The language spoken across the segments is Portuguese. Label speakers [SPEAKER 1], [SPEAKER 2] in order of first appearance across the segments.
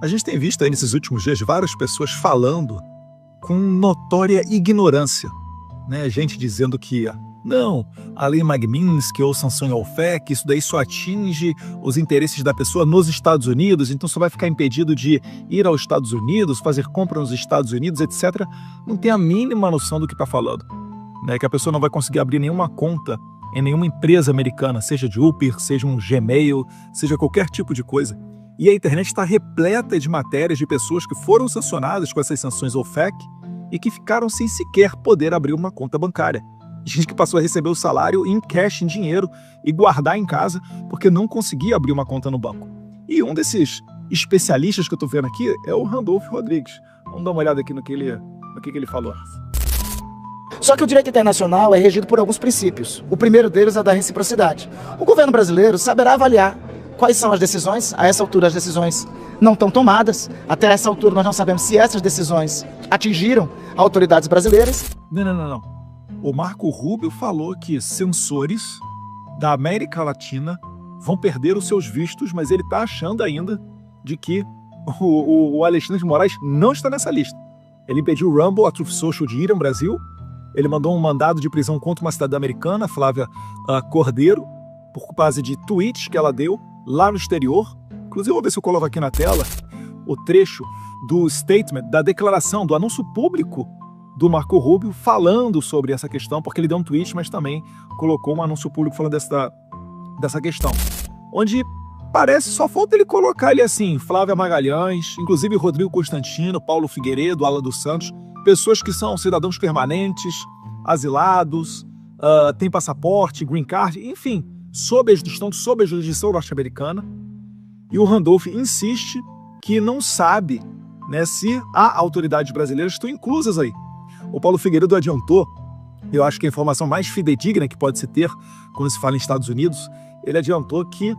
[SPEAKER 1] A gente tem visto aí nesses últimos dias várias pessoas falando com notória ignorância, né? Gente dizendo que não, a lei Magnitsky ou sanção ao FEC, isso daí só atinge os interesses da pessoa nos Estados Unidos, então só vai ficar impedido de ir aos Estados Unidos, fazer compra nos Estados Unidos, etc. Não tem a mínima noção do que está falando, né? Que a pessoa não vai conseguir abrir nenhuma conta em nenhuma empresa americana, seja de Uber, seja um Gmail, seja qualquer tipo de coisa. E a internet está repleta de matérias de pessoas que foram sancionadas com essas sanções ao FEC e que ficaram sem sequer poder abrir uma conta bancária. Gente que passou a receber o salário em cash, em dinheiro, e guardar em casa porque não conseguia abrir uma conta no banco. E um desses especialistas que eu estou vendo aqui é o Randolph Rodrigues. Vamos dar uma olhada aqui no que ele falou.
[SPEAKER 2] Só que o direito internacional é regido por alguns princípios. O primeiro deles é da reciprocidade. O governo brasileiro saberá avaliar quais são as decisões. A essa altura as decisões não estão tomadas. Até essa altura nós não sabemos se essas decisões atingiram autoridades brasileiras.
[SPEAKER 1] Não. O Marco Rubio falou que censores da América Latina vão perder os seus vistos, mas ele está achando ainda de que o Alexandre de Moraes não está nessa lista. Ele impediu o Rumble, a Truth Social, de ir ao Brasil. Ele mandou um mandado de prisão contra uma cidadã americana, Flávia Cordeiro, por base de tweets que ela deu lá no exterior. Inclusive, eu vou ver se eu coloco aqui na tela o trecho do statement, da declaração, do anúncio público do Marco Rubio falando sobre essa questão, porque ele deu um tweet, mas também colocou um anúncio público falando dessa questão. Onde parece, só falta ele colocar ele assim, Flávia Magalhães, inclusive Rodrigo Constantino, Paulo Figueiredo, Ala dos Santos, pessoas que são cidadãos permanentes, asilados, têm passaporte, green card, enfim, estão sob a jurisdição norte-americana. E o Randolph insiste que não sabe, né, se há autoridades brasileiras que estão inclusas aí. O Paulo Figueiredo adiantou, eu acho que a informação mais fidedigna que pode se ter quando se fala em Estados Unidos, ele adiantou que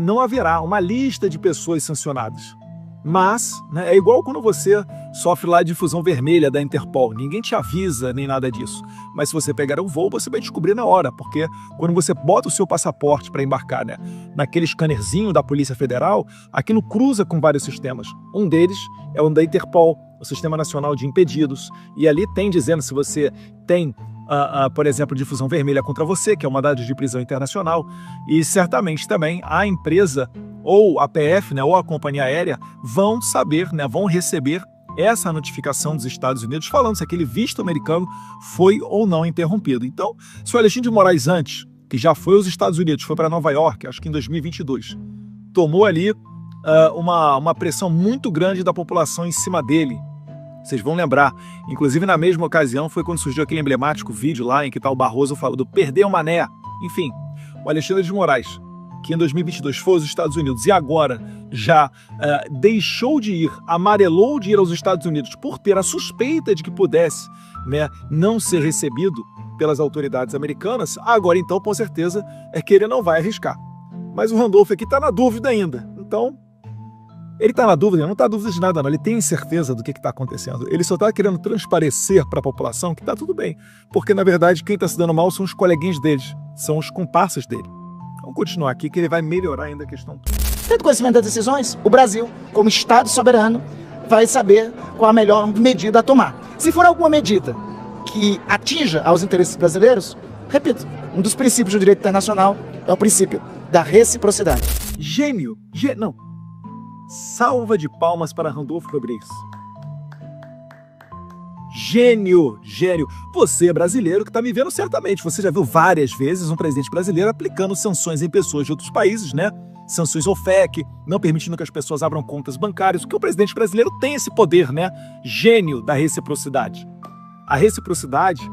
[SPEAKER 1] não haverá uma lista de pessoas sancionadas. Mas, né, é igual quando você sofre lá difusão vermelha da Interpol. Ninguém te avisa nem nada disso. Mas se você pegar um voo, você vai descobrir na hora. Porque quando você bota o seu passaporte para embarcar, né, naquele scannerzinho da Polícia Federal, aquilo cruza com vários sistemas. Um deles é o da Interpol, o Sistema Nacional de Impedidos. E ali tem dizendo se você tem, por exemplo, difusão vermelha contra você, que é um mandado de prisão internacional. E certamente também a empresa ou a PF, né, ou a companhia aérea, vão saber, né, vão receber essa notificação dos Estados Unidos falando se aquele visto americano foi ou não interrompido. Então, se o Alexandre de Moraes antes, que já foi aos Estados Unidos, foi para Nova York, acho que em 2022, tomou ali uma pressão muito grande da população em cima dele. Vocês vão lembrar, inclusive na mesma ocasião foi quando surgiu aquele emblemático vídeo lá em que tá o Barroso falando perdeu o mané. Enfim, o Alexandre de Moraes, que em 2022 foi aos Estados Unidos e agora já deixou de ir, amarelou de ir aos Estados Unidos por ter a suspeita de que pudesse, né, não ser recebido pelas autoridades americanas, agora então, com certeza, é que ele não vai arriscar. Mas o Randolph aqui está na dúvida ainda. Então, ele está na dúvida, não está dúvida de nada não, ele tem certeza do que está acontecendo. Ele só está querendo transparecer para a população que está tudo bem, porque na verdade quem está se dando mal são os coleguinhas deles, são os comparsas dele. Vamos continuar aqui que ele vai melhorar ainda a questão.
[SPEAKER 2] Tendo conhecimento das decisões, o Brasil, como Estado soberano, vai saber qual a melhor medida a tomar. Se for alguma medida que atinja aos interesses brasileiros, repito, um dos princípios do direito internacional é o princípio da reciprocidade.
[SPEAKER 1] Gênio! Não. Salva de palmas para Randolph Rodrigues. Gênio! Você é brasileiro que está me vendo certamente. Você já viu várias vezes um presidente brasileiro aplicando sanções em pessoas de outros países, né? Sanções ao FEC, não permitindo que as pessoas abram contas bancárias, porque o presidente brasileiro tem esse poder, né? Gênio da reciprocidade. A reciprocidade,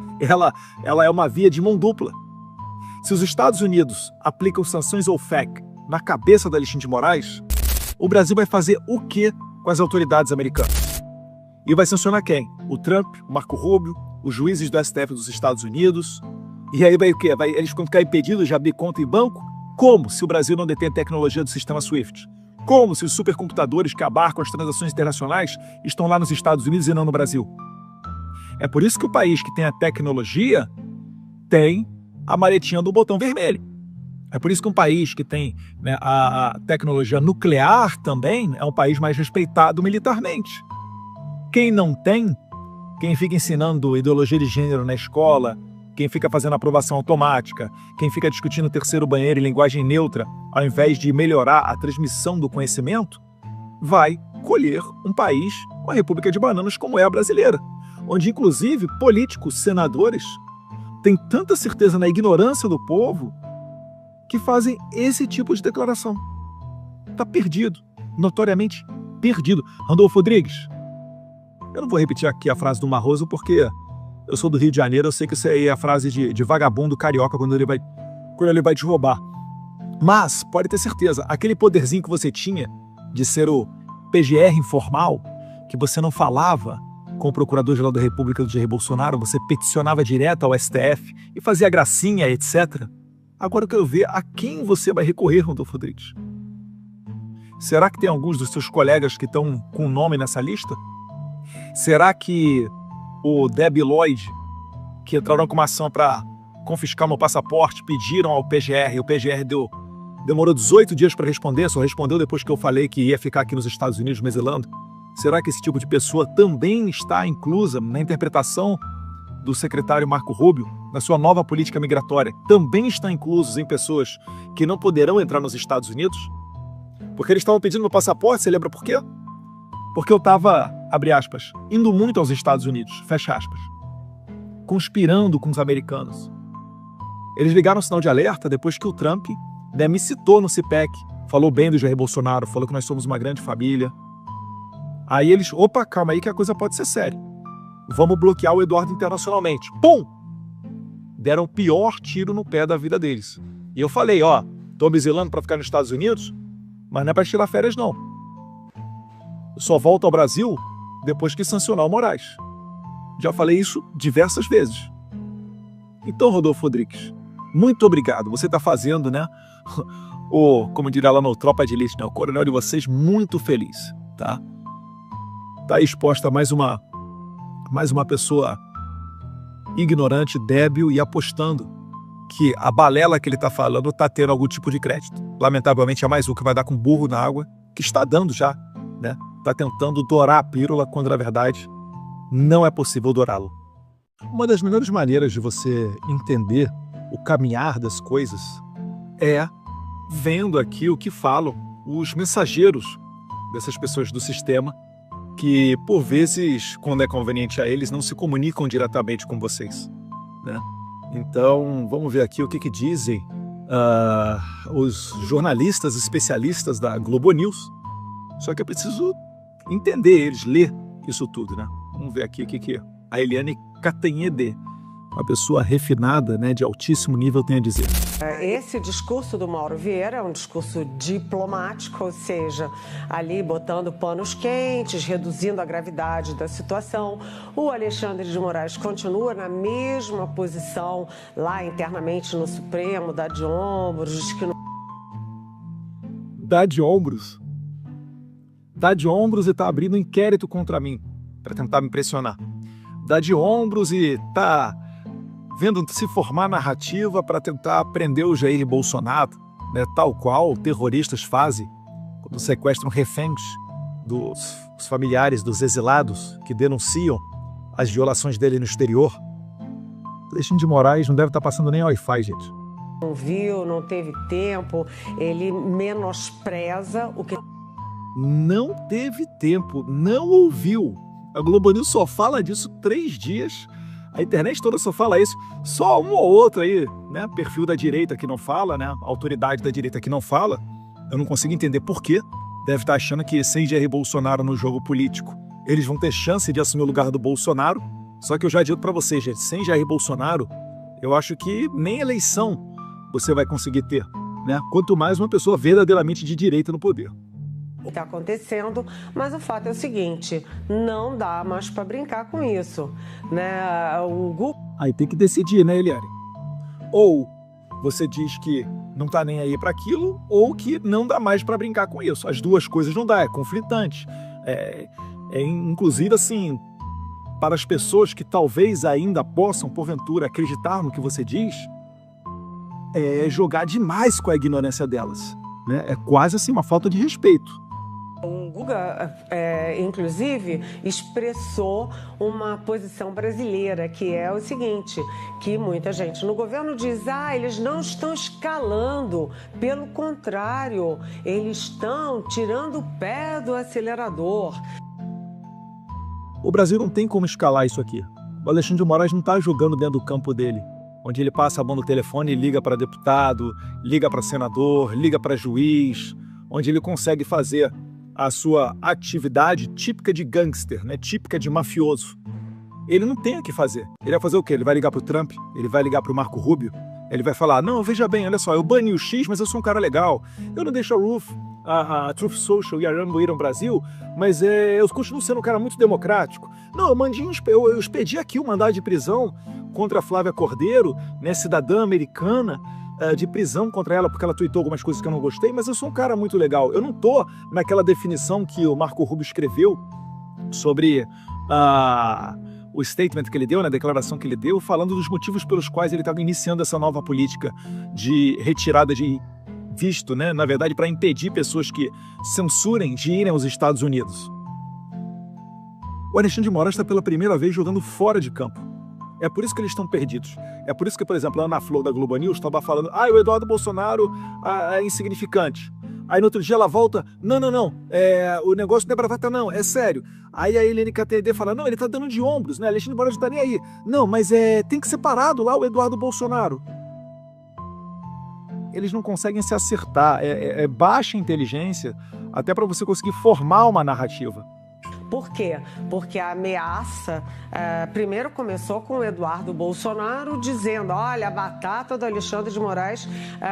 [SPEAKER 1] ela é uma via de mão dupla. Se os Estados Unidos aplicam sanções ao FEC na cabeça da Alexandre de Moraes, o Brasil vai fazer o quê com as autoridades americanas? E vai sancionar quem? O Trump, o Marco Rubio, os juízes do STF dos Estados Unidos. E aí vai o quê? Eles vão ficar impedidos de abrir conta em banco? Como se o Brasil não detém a tecnologia do sistema SWIFT? Como se os supercomputadores que abarcam as transações internacionais estão lá nos Estados Unidos e não no Brasil? É por isso que o país que tem a tecnologia tem a maletinha do botão vermelho. É por isso que um país que tem, né, a tecnologia nuclear também é um país mais respeitado militarmente. Quem não tem, quem fica ensinando ideologia de gênero na escola, quem fica fazendo aprovação automática, quem fica discutindo o terceiro banheiro em linguagem neutra, ao invés de melhorar a transmissão do conhecimento, vai colher um país, uma república de bananas como é a brasileira, onde inclusive políticos, senadores, têm tanta certeza na ignorância do povo que fazem esse tipo de declaração. Está perdido, notoriamente perdido. Randolfo Rodrigues, eu não vou repetir aqui a frase do Barroso porque eu sou do Rio de Janeiro, eu sei que isso aí é a frase de vagabundo carioca quando ele vai te roubar. Mas, pode ter certeza, aquele poderzinho que você tinha de ser o PGR informal, que você não falava com o Procurador-Geral da República do Jair Bolsonaro, você peticionava direto ao STF e fazia gracinha, etc. Agora eu quero ver a quem você vai recorrer, Randolfo Rodrigues. Será que tem alguns dos seus colegas que estão com o nome nessa lista? Será que o Debi Lloyd, que entraram com uma ação para confiscar meu passaporte, pediram ao PGR, e o PGR demorou 18 dias para responder, só respondeu depois que eu falei que ia ficar aqui nos Estados Unidos me exilando? Será que esse tipo de pessoa também está inclusa na interpretação do secretário Marco Rubio, na sua nova política migratória? Também está inclusos em pessoas que não poderão entrar nos Estados Unidos? Porque eles estavam pedindo meu passaporte, você lembra por quê? Porque eu estava, abre aspas, indo muito aos Estados Unidos, fecha aspas, conspirando com os americanos. Eles ligaram o sinal de alerta depois que o Trump, né, me citou no CPEC, falou bem do Jair Bolsonaro, falou que nós somos uma grande família. Aí eles, opa, calma aí que a coisa pode ser séria. Vamos bloquear o Eduardo internacionalmente. Pum! Deram o pior tiro no pé da vida deles. E eu falei, ó, tô me exilando para ficar nos Estados Unidos, mas não é para tirar férias não. Eu só volto ao Brasil depois que sancionar o Moraes. Já falei isso diversas vezes. Então, Rodolfo Rodrigues, muito obrigado. Você está fazendo, né, como diria lá no Tropa de Elite, né, o coronel de vocês muito feliz, tá? Tá exposta a mais uma pessoa ignorante, débil e apostando que a balela que ele está falando está tendo algum tipo de crédito. Lamentavelmente é mais um que vai dar com burro na água, que está dando já, né? Está tentando dourar a pílula quando, na verdade, não é possível dourá-lo. Uma das melhores maneiras de você entender o caminhar das coisas é vendo aqui o que falam os mensageiros dessas pessoas do sistema que, por vezes, quando é conveniente a eles, não se comunicam diretamente com vocês, né? Então, vamos ver aqui o que dizem os jornalistas especialistas da Globo News. Só que é preciso entender eles, ler isso tudo, né? Vamos ver aqui o que a Eliane Cantanhede, uma pessoa refinada, né, de altíssimo nível, tem a dizer.
[SPEAKER 3] Esse discurso do Mauro Vieira é um discurso diplomático, ou seja, ali botando panos quentes, reduzindo a gravidade da situação. O Alexandre de Moraes continua na mesma posição lá internamente no Supremo, dá de ombros, diz que não...
[SPEAKER 1] Dá de ombros? Dá de ombros e tá abrindo um inquérito contra mim, para tentar me pressionar. Dá de ombros e tá vendo se formar narrativa para tentar prender o Jair Bolsonaro, né, tal qual terroristas fazem quando sequestram reféns dos familiares dos exilados que denunciam as violações dele no exterior. Alexandre de Moraes não deve estar passando nem Wi-Fi, gente.
[SPEAKER 3] Não viu, não teve tempo, ele menospreza o que...
[SPEAKER 1] Não teve tempo, não ouviu. A Globo News só fala disso 3 dias. A internet toda só fala isso. Só um ou outro aí, né? Perfil da direita que não fala, né? Autoridade da direita que não fala. Eu não consigo entender por quê. Deve estar achando que sem Jair Bolsonaro no jogo político, eles vão ter chance de assumir o lugar do Bolsonaro. Só que eu já digo para vocês, gente, sem Jair Bolsonaro, eu acho que nem eleição você vai conseguir ter, né? Quanto mais uma pessoa verdadeiramente de direita no poder.
[SPEAKER 3] Está acontecendo, mas o fato é o seguinte, não dá mais para brincar com isso, né? O Google...
[SPEAKER 1] Aí tem que decidir, né, Eliane? Ou você diz que não está nem aí para aquilo, ou que não dá mais para brincar com isso. As duas coisas não dá, é conflitante. Inclusive, assim, para as pessoas que talvez ainda possam, porventura, acreditar no que você diz, jogar demais com a ignorância delas, né? É quase assim uma falta de respeito.
[SPEAKER 3] O Guga, inclusive, expressou uma posição brasileira, que é o seguinte, que muita gente no governo diz, eles não estão escalando, pelo contrário, eles estão tirando o pé do acelerador.
[SPEAKER 1] O Brasil não tem como escalar isso aqui. O Alexandre de Moraes não está jogando dentro do campo dele, onde ele passa a mão no telefone e liga para deputado, liga para senador, liga para juiz, onde ele consegue fazer a sua atividade típica de gangster, né? Típica de mafioso. Ele não tem o que fazer. Ele vai fazer o quê? Ele vai ligar para o Trump? Ele vai ligar para o Marco Rubio? Ele vai falar, não, veja bem, olha só, eu bani o X, mas eu sou um cara legal. Eu não deixo a Truth Social e a Rumble ir ao Brasil, mas eu continuo sendo um cara muito democrático. Não, eu expedi aqui o mandado de prisão contra a Flávia Cordeiro, né, cidadã americana, de prisão contra ela porque ela tweetou algumas coisas que eu não gostei, mas eu sou um cara muito legal. Eu não tô naquela definição que o Marco Rubio escreveu sobre o statement que ele deu, né, a declaração que ele deu, falando dos motivos pelos quais ele estava iniciando essa nova política de retirada de visto, né, na verdade, para impedir pessoas que censurem de irem aos Estados Unidos. O Alexandre de Moraes está pela primeira vez jogando fora de campo. É por isso que eles estão perdidos. É por isso que, por exemplo, a Ana Flor da Globo News estava falando o Eduardo Bolsonaro é insignificante. Aí no outro dia ela volta, não, o negócio não é bravata não, é sério. Aí a Helene KTD fala, não, ele tá dando de ombros, né, Alexandre de Moraes não tá nem aí. Não, mas tem que ser parado lá o Eduardo Bolsonaro. Eles não conseguem se acertar, é baixa inteligência até para você conseguir formar uma narrativa.
[SPEAKER 3] Por quê? Porque a ameaça primeiro começou com o Eduardo Bolsonaro dizendo, olha, a batata do Alexandre de Moraes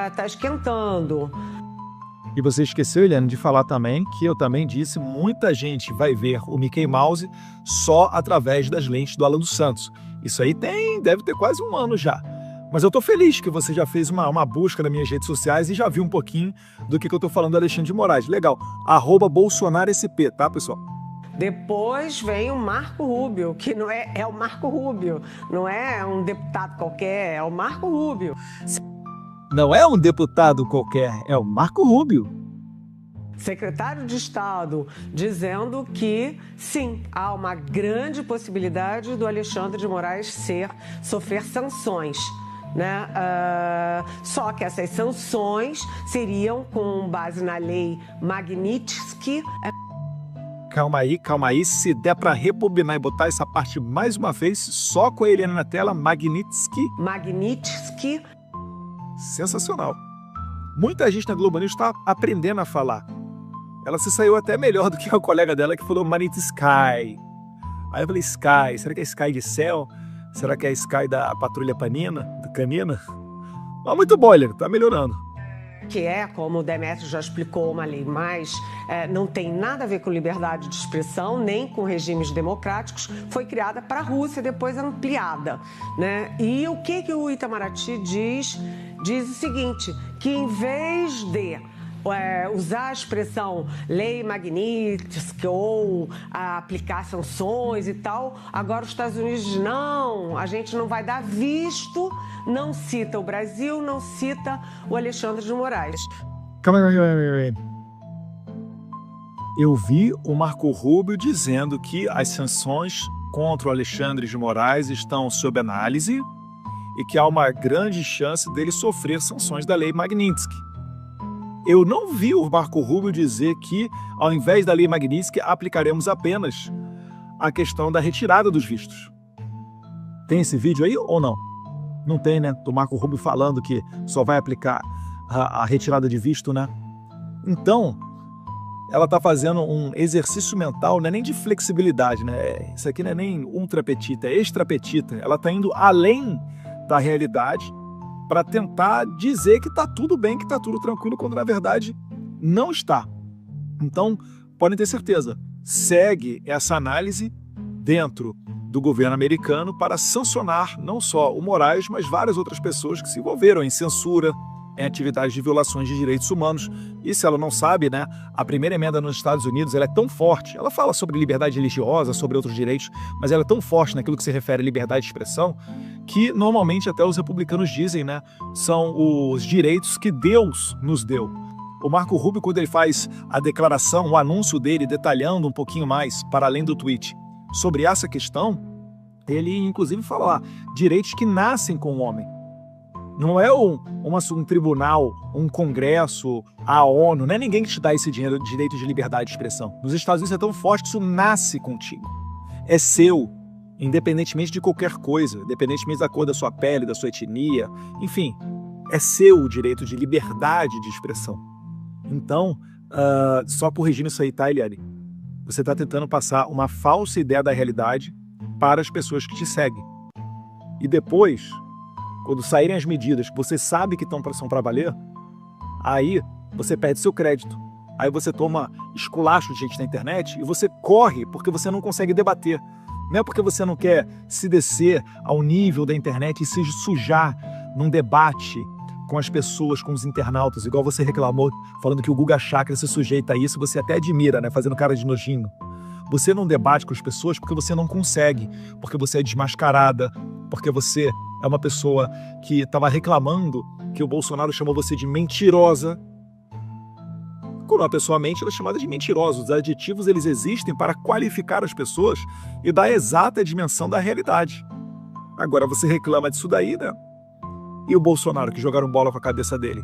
[SPEAKER 3] está esquentando.
[SPEAKER 1] E você esqueceu, Eliane, de falar também que eu também disse, muita gente vai ver o Mickey Mouse só através das lentes do Alan dos Santos. Isso aí deve ter quase um ano já. Mas eu tô feliz que você já fez uma busca nas minhas redes sociais e já viu um pouquinho do que eu tô falando do Alexandre de Moraes. Legal. @BolsonaroSP, tá, pessoal?
[SPEAKER 3] Depois vem o Marco Rubio, que não é o Marco Rubio, não é um deputado qualquer, é o Marco Rubio.
[SPEAKER 1] Não é um deputado qualquer, é o Marco Rubio.
[SPEAKER 3] Secretário de Estado dizendo que, sim, há uma grande possibilidade do Alexandre de Moraes sofrer sanções, né? Só que essas sanções seriam com base na lei Magnitsky.
[SPEAKER 1] Calma aí, se der para rebobinar e botar essa parte mais uma vez, só com a Helena na tela, Magnitsky. Sensacional. Muita gente na Globo News está aprendendo a falar. Ela se saiu até melhor do que a colega dela que falou Magnitsky. Aí eu falei, Sky, será que é Sky de céu? Será que é Sky da Patrulha Canina? Mas muito bom, ele tá melhorando.
[SPEAKER 3] Que é, como o Demétrio já explicou, uma lei mais, não tem nada a ver com liberdade de expressão, nem com regimes democráticos, foi criada para a Rússia, depois ampliada, né? E o que o Itamaraty diz? Diz o seguinte, que em vez de usar a expressão lei Magnitsky ou aplicar sanções e tal, agora os Estados Unidos dizem, não, a gente não vai dar visto, não cita o Brasil, não cita o Alexandre de Moraes.
[SPEAKER 1] Calma aí. Eu vi o Marco Rubio dizendo que as sanções contra o Alexandre de Moraes estão sob análise e que há uma grande chance dele sofrer sanções da lei Magnitsky. Eu não vi o Marco Rubio dizer que, ao invés da lei Magnitsky, aplicaremos apenas a questão da retirada dos vistos. Tem esse vídeo aí ou não? Não tem, né? Do Marco Rubio falando que só vai aplicar a retirada de visto, né? Então, ela está fazendo um exercício mental, não é nem de flexibilidade, né? Isso aqui não é nem ultrapetita, é extrapetita. Ela está indo além da realidade para tentar dizer que está tudo bem, que está tudo tranquilo, quando na verdade não está. Então, podem ter certeza, segue essa análise dentro do governo americano para sancionar não só o Moraes, mas várias outras pessoas que se envolveram em censura, em atividades de violações de direitos humanos. E se ela não sabe, né, a primeira emenda nos Estados Unidos ela é tão forte, ela fala sobre liberdade religiosa, sobre outros direitos, mas ela é tão forte naquilo que se refere à liberdade de expressão, que normalmente até os republicanos dizem, né, são os direitos que Deus nos deu. O Marco Rubio, quando ele faz a declaração, o anúncio dele, detalhando um pouquinho mais, para além do tweet, sobre essa questão, ele inclusive fala lá, direitos que nascem com o homem. Não é um tribunal, um congresso, a ONU, não é ninguém que te dá esse direito de liberdade de expressão. Nos Estados Unidos é tão forte que isso nasce contigo. É seu, independentemente de qualquer coisa, independentemente da cor da sua pele, da sua etnia, enfim, é seu o direito de liberdade de expressão. Então, só corrigindo isso aí, tá, Eliane? Você está tentando passar uma falsa ideia da realidade para as pessoas que te seguem. E depois, quando saírem as medidas que você sabe que são para valer, aí você perde seu crédito. Aí você toma esculacho de gente na internet e você corre porque você não consegue debater. Não é porque você não quer se descer ao nível da internet e se sujar num debate com as pessoas, com os internautas, igual você reclamou, falando que o Guga Chakra se sujeita a isso, você até admira, né, fazendo cara de nojinho. Você não debate com as pessoas porque você não consegue, porque você é desmascarada, porque você é uma pessoa que estava reclamando que o Bolsonaro chamou você de mentirosa. Quando uma pessoa mente, ela é chamada de mentirosa. Os adjetivos, eles existem para qualificar as pessoas e dar a exata dimensão da realidade. Agora, você reclama disso daí, né? E o Bolsonaro, que jogaram bola com a cabeça dele?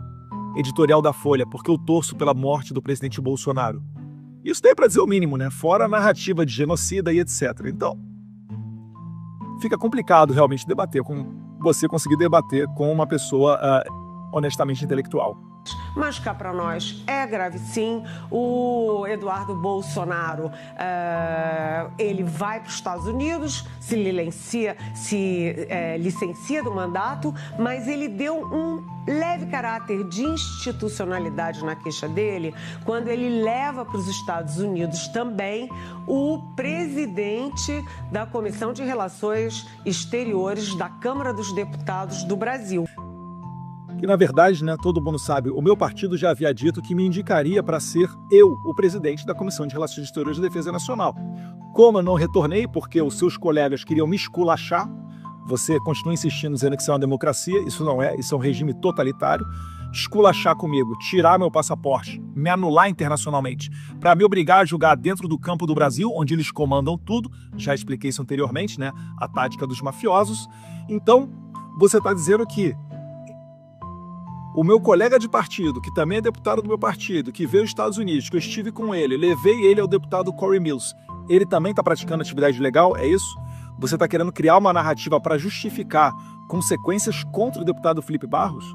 [SPEAKER 1] Editorial da Folha, porque eu torço pela morte do presidente Bolsonaro. Isso daí é para dizer o mínimo, né? Fora a narrativa de genocida e etc. Então, fica complicado realmente debater você conseguir debater com uma pessoa honestamente intelectual.
[SPEAKER 3] Mas cá para nós é grave sim. O Eduardo Bolsonaro, ele vai para os Estados Unidos, se licencia do mandato, mas ele deu um leve caráter de institucionalidade na queixa dele quando ele leva para os Estados Unidos também o presidente da Comissão de Relações Exteriores da Câmara dos Deputados do Brasil.
[SPEAKER 1] Que, na verdade, né, todo mundo sabe, o meu partido já havia dito que me indicaria para ser eu o presidente da Comissão de Relações Exteriores e Defesa Nacional. Como eu não retornei, porque os seus colegas queriam me esculachar, você continua insistindo dizendo que isso é uma democracia, isso não é, isso é um regime totalitário, esculachar comigo, tirar meu passaporte, me anular internacionalmente, para me obrigar a julgar dentro do campo do Brasil, onde eles comandam tudo, já expliquei isso anteriormente, né, a tática dos mafiosos. Então, você está dizendo que o meu colega de partido, que também é deputado do meu partido, que veio aos Estados Unidos, que eu estive com ele, levei ele ao deputado Corey Mills, ele também está praticando atividade ilegal, é isso? Você está querendo criar uma narrativa para justificar consequências contra o deputado Felipe Barros?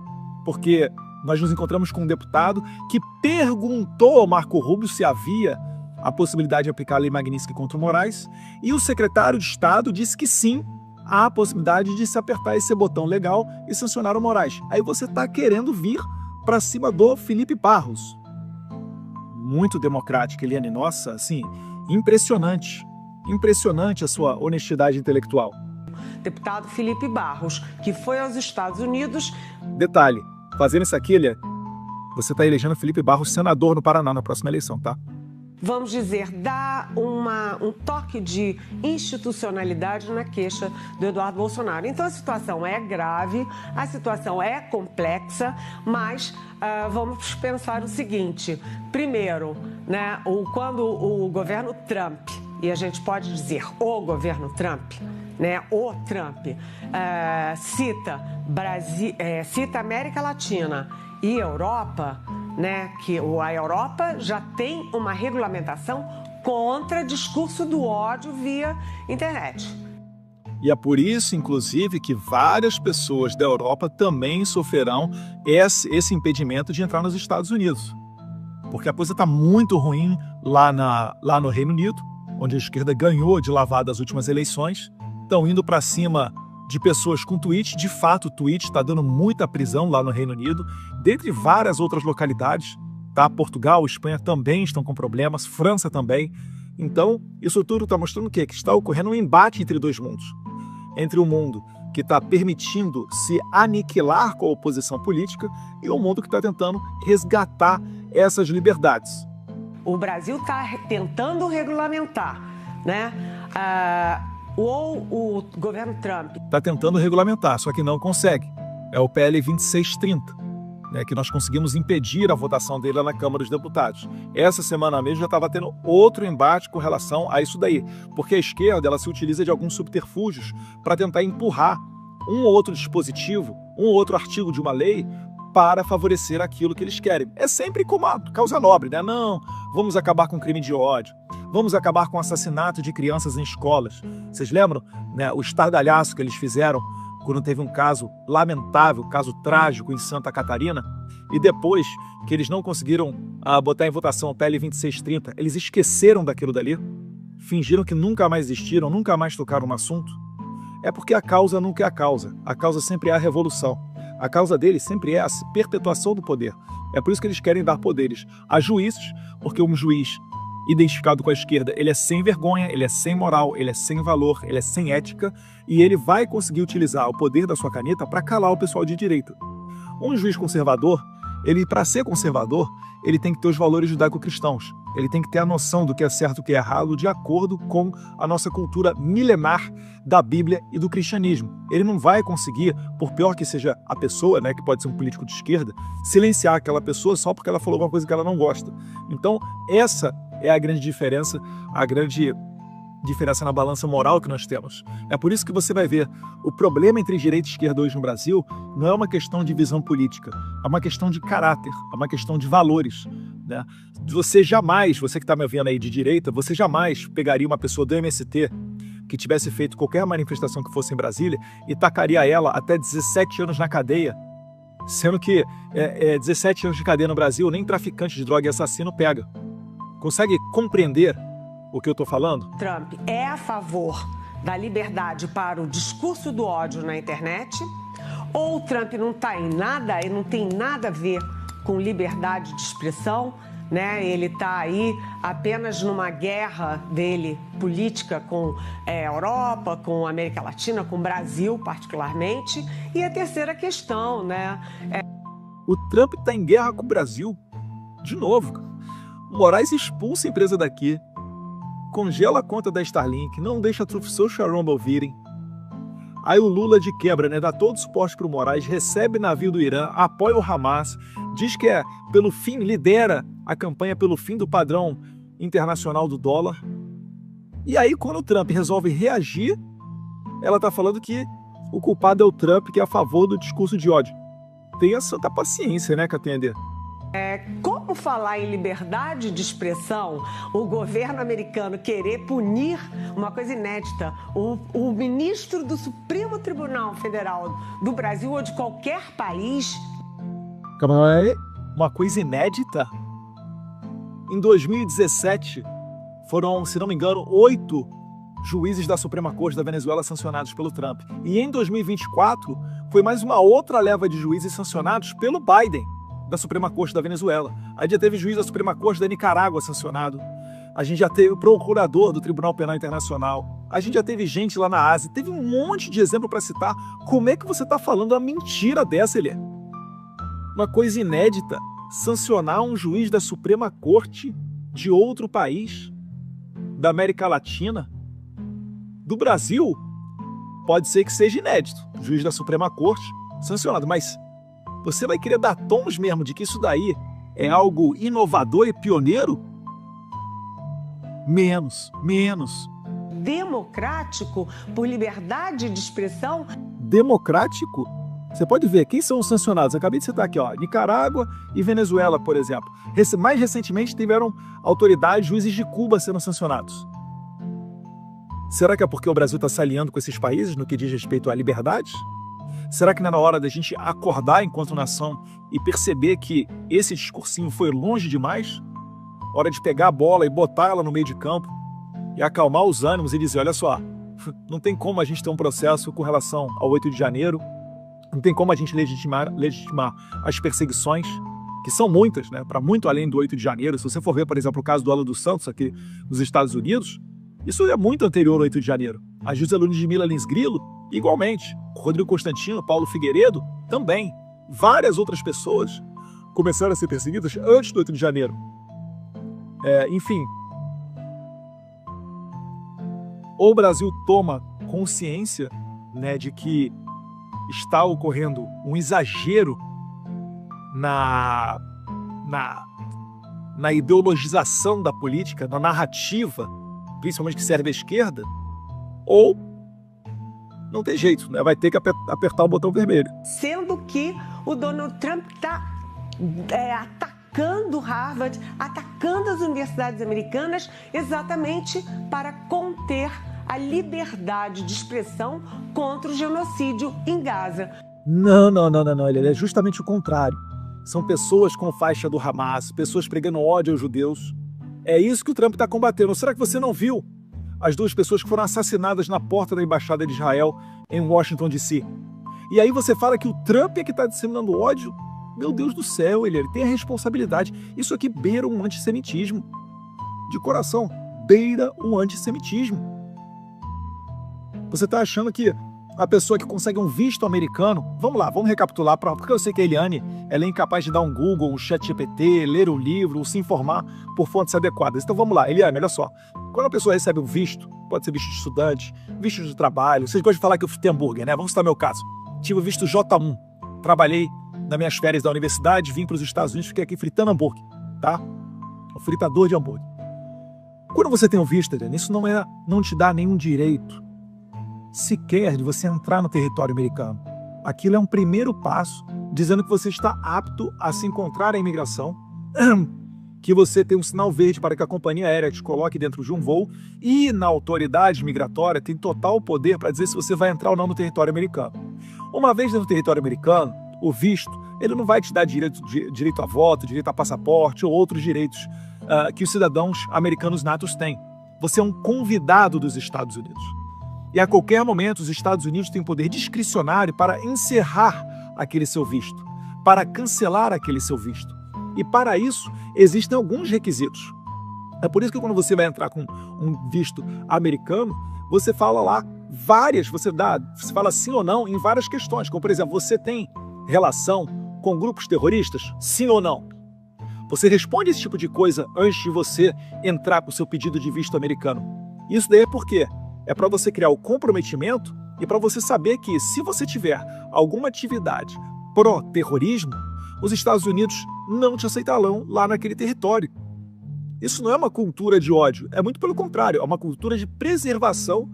[SPEAKER 1] Porque nós nos encontramos com um deputado que perguntou ao Marco Rubio se havia a possibilidade de aplicar a Lei Magnitsky contra o Moraes, e o secretário de Estado disse que sim, há a possibilidade de se apertar esse botão legal e sancionar o Moraes. Aí você está querendo vir para cima do Felipe Barros. Muito democrático, Eliane. Nossa, assim, impressionante. Impressionante a sua honestidade intelectual.
[SPEAKER 3] Deputado Felipe Barros, que foi aos Estados Unidos.
[SPEAKER 1] Detalhe, fazendo isso aqui, Eliane, você está elegendo Felipe Barros senador no Paraná na próxima eleição, tá?
[SPEAKER 3] Vamos dizer, dá um toque de institucionalidade na queixa do Eduardo Bolsonaro. Então a situação é grave, a situação é complexa, mas vamos pensar o seguinte. Primeiro, né, quando o governo Trump, e a gente pode dizer o governo Trump, né, o Trump, cita América Latina e Europa, né, que a Europa já tem uma regulamentação contra discurso do ódio via internet.
[SPEAKER 1] E é por isso, inclusive, que várias pessoas da Europa também sofrerão esse impedimento de entrar nos Estados Unidos. Porque a coisa está muito ruim lá no Reino Unido, onde a esquerda ganhou de lavada as últimas eleições. Estão indo para cima de pessoas com tweet. De fato, o tweet está dando muita prisão lá no Reino Unido, dentre várias outras localidades, tá? Portugal, Espanha também estão com problemas, França também. Então, isso tudo está mostrando o quê? Que está ocorrendo um embate entre dois mundos. Entre o mundo que está permitindo se aniquilar com a oposição política e o mundo que está tentando resgatar essas liberdades.
[SPEAKER 3] O Brasil está tentando regulamentar, né? ou o governo Trump
[SPEAKER 1] está tentando regulamentar, só que não consegue. É o PL 2630, né, que nós conseguimos impedir a votação dele lá na Câmara dos Deputados. Essa semana mesmo já estava tendo outro embate com relação a isso daí, porque a esquerda ela se utiliza de alguns subterfúgios para tentar empurrar um ou outro dispositivo, um ou outro artigo de uma lei para favorecer aquilo que eles querem. É sempre como a causa nobre, né? Não, vamos acabar com crime de ódio, vamos acabar com o assassinato de crianças em escolas. Vocês lembram, né, o estardalhaço que eles fizeram quando teve um caso lamentável, caso trágico em Santa Catarina, e depois que eles não conseguiram botar em votação o PL 2630, eles esqueceram daquilo dali, fingiram que nunca mais existiram, nunca mais tocaram no assunto. É porque a causa nunca é a causa sempre é a revolução. A causa deles sempre é a perpetuação do poder. É por isso que eles querem dar poderes a juízes, porque um juiz identificado com a esquerda, ele é sem vergonha, ele é sem moral, ele é sem valor, ele é sem ética, e ele vai conseguir utilizar o poder da sua caneta para calar o pessoal de direita. Um juiz conservador, para ser conservador, ele tem que ter os valores judaico-cristãos. Ele tem que ter a noção do que é certo e o que é errado de acordo com a nossa cultura milenar da Bíblia e do cristianismo. Ele não vai conseguir, por pior que seja a pessoa, né, que pode ser um político de esquerda, silenciar aquela pessoa só porque ela falou alguma coisa que ela não gosta. Então, essa é a grande diferença na balança moral que nós temos. É por isso que você vai ver o problema entre direita e esquerda hoje no Brasil não é uma questão de visão política, é uma questão de caráter, é uma questão de valores, né? Você que está me vendo aí de direita, você jamais pegaria uma pessoa do MST que tivesse feito qualquer manifestação que fosse em Brasília e tacaria ela até 17 anos na cadeia, sendo que 17 anos de cadeia no Brasil nem traficante de droga e assassino pega. Consegue compreender o que eu estou falando?
[SPEAKER 3] Trump é a favor da liberdade para o discurso do ódio na internet? Ou o Trump não está em nada e não tem nada a ver com liberdade de expressão, né? Ele está aí apenas numa guerra dele política com a Europa, com a América Latina, com o Brasil particularmente. E a terceira questão, né?
[SPEAKER 1] O Trump está em guerra com o Brasil de novo, cara. O Moraes expulsa a empresa daqui, congela a conta da Starlink, não deixa a Truth Social Rumble virem. Aí o Lula de quebra, né, dá todo o suporte para o Moraes, recebe navio do Irã, apoia o Hamas, diz que lidera a campanha pelo fim do padrão internacional do dólar. E aí quando o Trump resolve reagir, ela está falando que o culpado é o Trump, que é a favor do discurso de ódio. Tenha santa paciência, né, Catender?
[SPEAKER 3] Como falar em liberdade de expressão, o governo americano querer punir uma coisa inédita, o ministro do Supremo Tribunal Federal do Brasil ou de qualquer país?
[SPEAKER 1] Calma aí, uma coisa inédita? Em 2017, foram, se não me engano, 8 juízes da Suprema Corte da Venezuela sancionados pelo Trump. E em 2024, foi mais uma outra leva de juízes sancionados pelo Biden, da Suprema Corte da Venezuela. A gente já teve juiz da Suprema Corte da Nicarágua sancionado. A gente já teve o procurador do Tribunal Penal Internacional. A gente já teve gente lá na Ásia. Teve um monte de exemplo para citar. Como é que você está falando uma mentira dessa, Elié? Uma coisa inédita. Sancionar um juiz da Suprema Corte de outro país, da América Latina, do Brasil, pode ser que seja inédito. Juiz da Suprema Corte sancionado, mas você vai querer dar tons mesmo de que isso daí é algo inovador e pioneiro? Menos.
[SPEAKER 3] Democrático por liberdade de expressão?
[SPEAKER 1] Democrático? Você pode ver quem são os sancionados. Acabei de citar aqui, ó, Nicarágua e Venezuela, por exemplo. Mais recentemente tiveram autoridades, juízes de Cuba sendo sancionados. Será que é porque o Brasil está se alinhando com esses países no que diz respeito à liberdade? Será que não é na hora da gente acordar enquanto nação e perceber que esse discursinho foi longe demais? Hora de pegar a bola e botar ela no meio de campo e acalmar os ânimos e dizer, olha só, não tem como a gente ter um processo com relação ao 8 de janeiro, não tem como a gente legitimar as perseguições, que são muitas, né, para muito além do 8 de janeiro. Se você for ver, por exemplo, o caso do Alan dos Santos aqui nos Estados Unidos, isso é muito anterior ao 8 de janeiro. A José Ludmila Lins Grilo, igualmente. Rodrigo Constantino, Paulo Figueiredo, também. Várias outras pessoas começaram a ser perseguidas antes do 8 de janeiro. Enfim. Ou o Brasil toma consciência, né, de que está ocorrendo um exagero na ideologização da política, na narrativa, principalmente que serve à esquerda, ou não tem jeito, né? Vai ter que apertar o botão vermelho.
[SPEAKER 3] Sendo que o Donald Trump está atacando Harvard, atacando as universidades americanas, exatamente para conter a liberdade de expressão contra o genocídio em Gaza.
[SPEAKER 1] Não. Ele é justamente o contrário. São pessoas com faixa do Hamas, pessoas pregando ódio aos judeus. É isso que o Trump está combatendo. Será que você não viu as 2 pessoas que foram assassinadas na porta da Embaixada de Israel em Washington, D.C.? E aí você fala que o Trump é que está disseminando ódio? Meu Deus do céu, ele tem a responsabilidade. Isso aqui beira um antissemitismo. De coração, beira um antissemitismo. Você está achando que a pessoa que consegue um visto americano... Vamos lá, vamos recapitular, porque eu sei que a Eliane ela é incapaz de dar um Google, um ChatGPT, ler um livro, se informar por fontes adequadas. Então vamos lá, Eliane, olha só. Quando a pessoa recebe um visto, pode ser visto de estudante, visto de trabalho, vocês gostam de falar que eu fritei hambúrguer, né? Vamos citar meu caso. Tive o visto J1, trabalhei nas minhas férias da universidade, vim para os Estados Unidos, fiquei aqui fritando hambúrguer, tá? Um fritador de hambúrguer. Quando você tem um visto, Eliane, isso não te dá nenhum direito sequer de você entrar no território americano. Aquilo é um primeiro passo, dizendo que você está apto a se encontrar à imigração, que você tem um sinal verde para que a companhia aérea te coloque dentro de um voo e na autoridade migratória tem total poder para dizer se você vai entrar ou não no território americano. Uma vez dentro do território americano, o visto, ele não vai te dar direito a voto, direito a passaporte ou outros direitos que os cidadãos americanos natos têm. Você é um convidado dos Estados Unidos. E a qualquer momento os Estados Unidos têm poder discricionário para encerrar aquele seu visto, para cancelar aquele seu visto. E para isso existem alguns requisitos. É por isso que quando você vai entrar com um visto americano, você fala lá você fala sim ou não em várias questões, como por exemplo, você tem relação com grupos terroristas? Sim ou não? Você responde esse tipo de coisa antes de você entrar com o seu pedido de visto americano. Isso daí é por quê? É para você criar o comprometimento e para você saber que se você tiver alguma atividade pró-terrorismo, os Estados Unidos não te aceitarão lá naquele território. Isso não é uma cultura de ódio, é muito pelo contrário, é uma cultura de preservação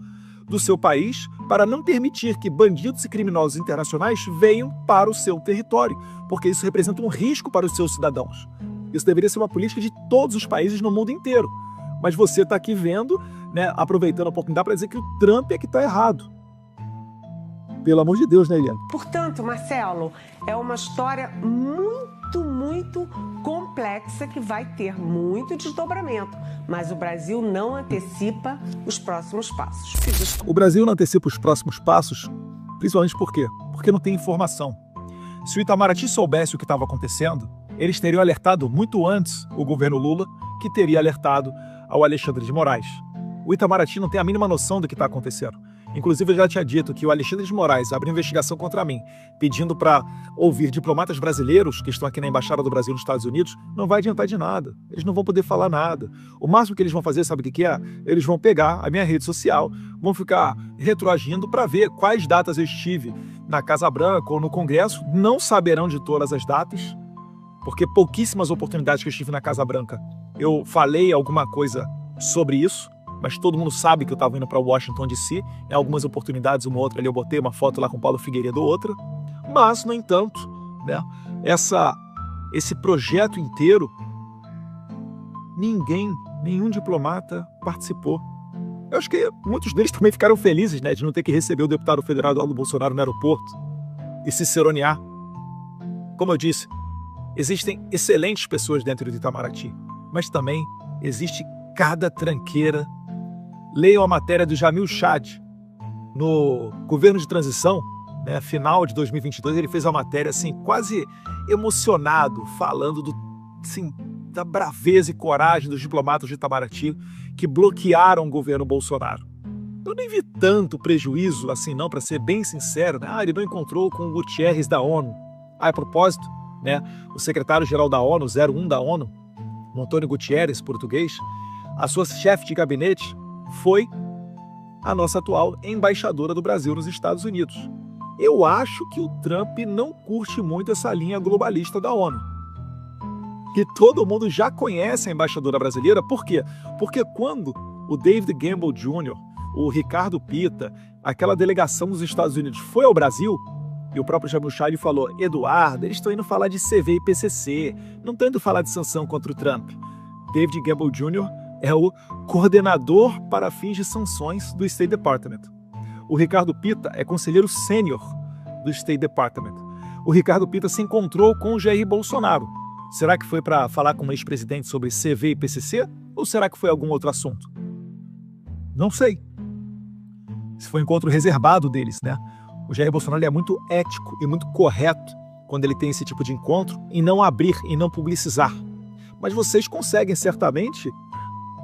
[SPEAKER 1] do seu país para não permitir que bandidos e criminosos internacionais venham para o seu território, porque isso representa um risco para os seus cidadãos. Isso deveria ser uma política de todos os países no mundo inteiro. Mas você está aqui vendo, né, aproveitando a oportunidade para dizer que o Trump é que está errado. Pelo amor de Deus, né, Eliane?
[SPEAKER 3] Portanto, Marcelo, é uma história muito complexa que vai ter muito desdobramento, mas o Brasil não antecipa os próximos passos.
[SPEAKER 1] O Brasil não antecipa os próximos passos, principalmente por quê? Porque não tem informação. Se o Itamaraty soubesse o que estava acontecendo, eles teriam alertado muito antes o governo Lula, que teria alertado ao Alexandre de Moraes. O Itamaraty não tem a mínima noção do que está acontecendo. Inclusive, eu já tinha dito que o Alexandre de Moraes abriu investigação contra mim, pedindo para ouvir diplomatas brasileiros que estão aqui na Embaixada do Brasil nos Estados Unidos, não vai adiantar de nada. Eles não vão poder falar nada. O máximo que eles vão fazer, sabe o que é? Eles vão pegar a minha rede social, vão ficar retroagindo para ver quais datas eu estive na Casa Branca ou no Congresso. Não saberão de todas as datas, porque pouquíssimas oportunidades que eu estive na Casa Branca eu falei alguma coisa sobre isso, mas todo mundo sabe que eu estava indo para Washington, D.C. Em algumas oportunidades, uma outra ali, eu botei uma foto lá com Paulo Figueiredo ou outra. Mas, no entanto, né, esse projeto inteiro, nenhum diplomata participou. Eu acho que muitos deles também ficaram felizes, né, de não ter que receber o deputado federal Eduardo Bolsonaro no aeroporto e se cironear. Como eu disse, existem excelentes pessoas dentro do Itamaraty, mas também existe cada tranqueira. Leiam a matéria do Jamil Chad, no governo de transição, né, final de 2022, ele fez uma matéria assim, quase emocionado, falando da braveza e coragem dos diplomatas de Itamaraty que bloquearam o governo Bolsonaro. Eu nem vi tanto prejuízo assim não, para ser bem sincero, né? Ele não encontrou com o Gutierrez da ONU. A propósito, né, o secretário-geral da ONU, 01 da ONU, o Antônio Gutierrez, português, a sua chefe de gabinete foi a nossa atual embaixadora do Brasil nos Estados Unidos. Eu acho que o Trump não curte muito essa linha globalista da ONU. Que todo mundo já conhece a embaixadora brasileira. Por quê? Porque quando o David Gamble Jr., o Ricardo Pitta, aquela delegação dos Estados Unidos foi ao Brasil, e o próprio Jamil Chad falou: Eduardo, eles estão indo falar de CV e PCC, não estão indo falar de sanção contra o Trump. David Gamble Jr. é o coordenador para fins de sanções do State Department. O Ricardo Pitta é conselheiro sênior do State Department. O Ricardo Pitta se encontrou com o Jair Bolsonaro. Será que foi para falar com o ex-presidente sobre CV e PCC? Ou será que foi algum outro assunto? Não sei. Esse foi um encontro reservado deles, né? O Jair Bolsonaro é muito ético e muito correto quando ele tem esse tipo de encontro em não abrir e não publicizar. Mas vocês conseguem certamente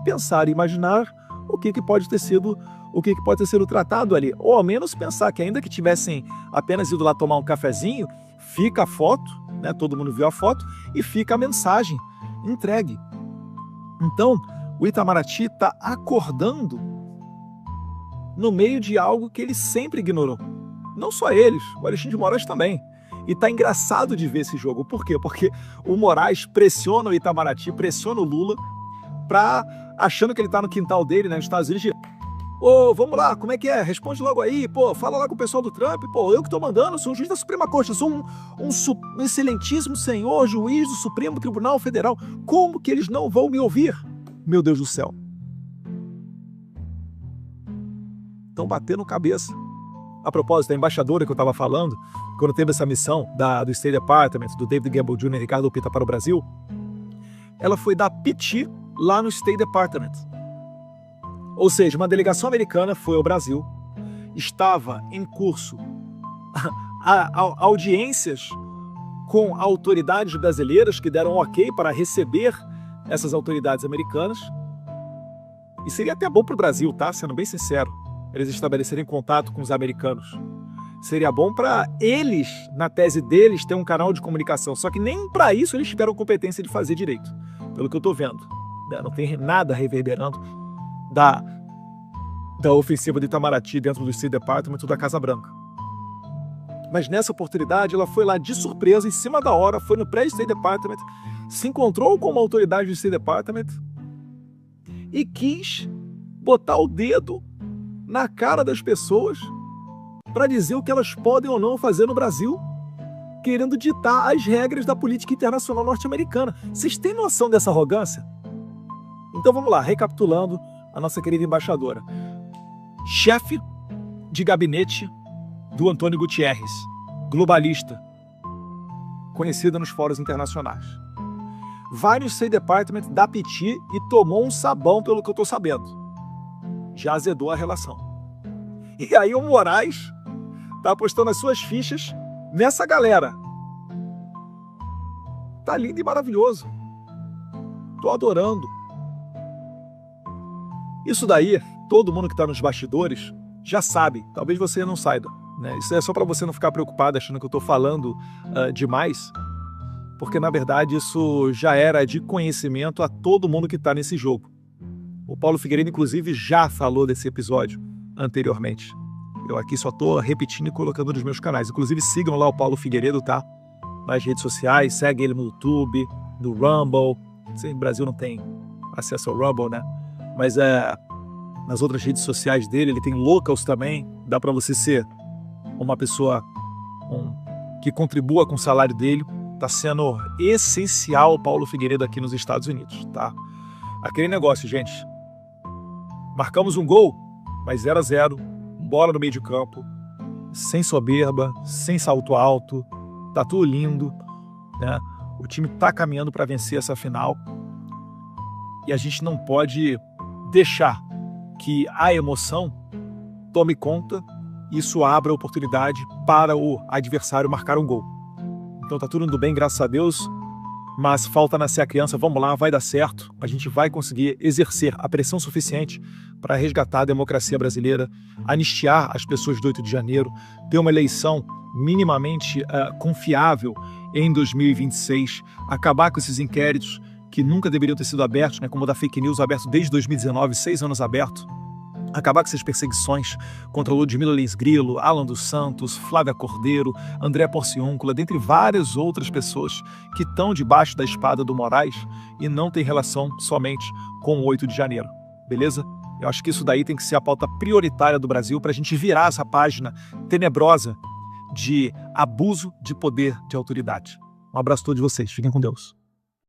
[SPEAKER 1] pensar e imaginar o que pode ter sido tratado ali. Ou ao menos pensar que ainda que tivessem apenas ido lá tomar um cafezinho, fica a foto, né? Todo mundo viu a foto e fica a mensagem entregue. Então, o Itamaraty está acordando no meio de algo que ele sempre ignorou. Não só eles, o Alexandre de Moraes também. E tá engraçado de ver esse jogo. Por quê? Porque o Moraes pressiona o Itamaraty, pressiona o Lula, achando que ele tá no quintal dele, né, nos Estados Unidos. Vamos lá, como é que é? Responde logo aí, fala lá com o pessoal do Trump, eu que tô mandando, sou um juiz da Suprema Corte, eu sou um excelentíssimo senhor, juiz do Supremo Tribunal Federal. Como que eles não vão me ouvir? Meu Deus do céu. Estão batendo cabeça. A propósito, a embaixadora que eu estava falando, quando teve essa missão do State Department, do David Gamble Jr. e Ricardo Pitta para o Brasil, ela foi dar piti lá no State Department. Ou seja, uma delegação americana foi ao Brasil, estava em curso audiências com autoridades brasileiras que deram ok para receber essas autoridades americanas. E seria até bom para o Brasil, tá? Sendo bem sincero, eles estabelecerem contato com os americanos. Seria bom para eles, na tese deles, ter um canal de comunicação. Só que nem para isso eles tiveram competência de fazer direito, pelo que eu estou vendo. Não tem nada reverberando da ofensiva de Itamaraty dentro do State Department ou da Casa Branca. Mas nessa oportunidade, ela foi lá de surpresa, em cima da hora, foi no pré-State Department, se encontrou com uma autoridade do State Department e quis botar o dedo na cara das pessoas para dizer o que elas podem ou não fazer no Brasil, querendo ditar as regras da política internacional norte-americana. Vocês têm noção dessa arrogância? Então vamos lá, recapitulando a nossa querida embaixadora. Chefe de gabinete do Antônio Gutierrez, globalista, conhecida nos fóruns internacionais. Vai no State Department, dá piti e tomou um sabão, pelo que eu estou sabendo. Já azedou a relação. E aí o Moraes tá apostando as suas fichas nessa galera. Tá lindo e maravilhoso. Tô adorando. Isso daí, todo mundo que tá nos bastidores já sabe. Talvez você não saiba, né? Isso é só para você não ficar preocupado achando que eu tô falando demais. Porque, na verdade, isso já era de conhecimento a todo mundo que tá nesse jogo. O Paulo Figueiredo, inclusive, já falou desse episódio anteriormente. Eu aqui só tô repetindo e colocando nos meus canais. Inclusive, sigam lá o Paulo Figueiredo, tá? Nas redes sociais, segue ele no YouTube, no Rumble. No Brasil não tem acesso ao Rumble, né? Mas nas outras redes sociais dele, ele tem locals também. Dá para você ser uma pessoa que contribua com o salário dele. Tá sendo essencial o Paulo Figueiredo aqui nos Estados Unidos, tá? Aquele negócio, gente. Marcamos um gol, mas 0-0, bola no meio de campo, sem soberba, sem salto alto, tá tudo lindo, né? O time tá caminhando para vencer essa final e a gente não pode deixar que a emoção tome conta e isso abra a oportunidade para o adversário marcar um gol. Então tá tudo indo bem, graças a Deus, mas falta nascer a criança, vamos lá, vai dar certo, a gente vai conseguir exercer a pressão suficiente para resgatar a democracia brasileira, anistiar as pessoas do 8 de janeiro, ter uma eleição minimamente confiável em 2026, acabar com esses inquéritos que nunca deveriam ter sido abertos, né, como o da fake news aberto desde 2019, 6 anos aberto, acabar com essas perseguições contra Ludmila Liz Grilo, Alan dos Santos, Flávia Cordeiro, André Porciúncula, dentre várias outras pessoas que estão debaixo da espada do Moraes e não tem relação somente com o 8 de janeiro, beleza? Eu acho que isso daí tem que ser a pauta prioritária do Brasil para a gente virar essa página tenebrosa de abuso de poder de autoridade. Um abraço a todos vocês, fiquem com Deus.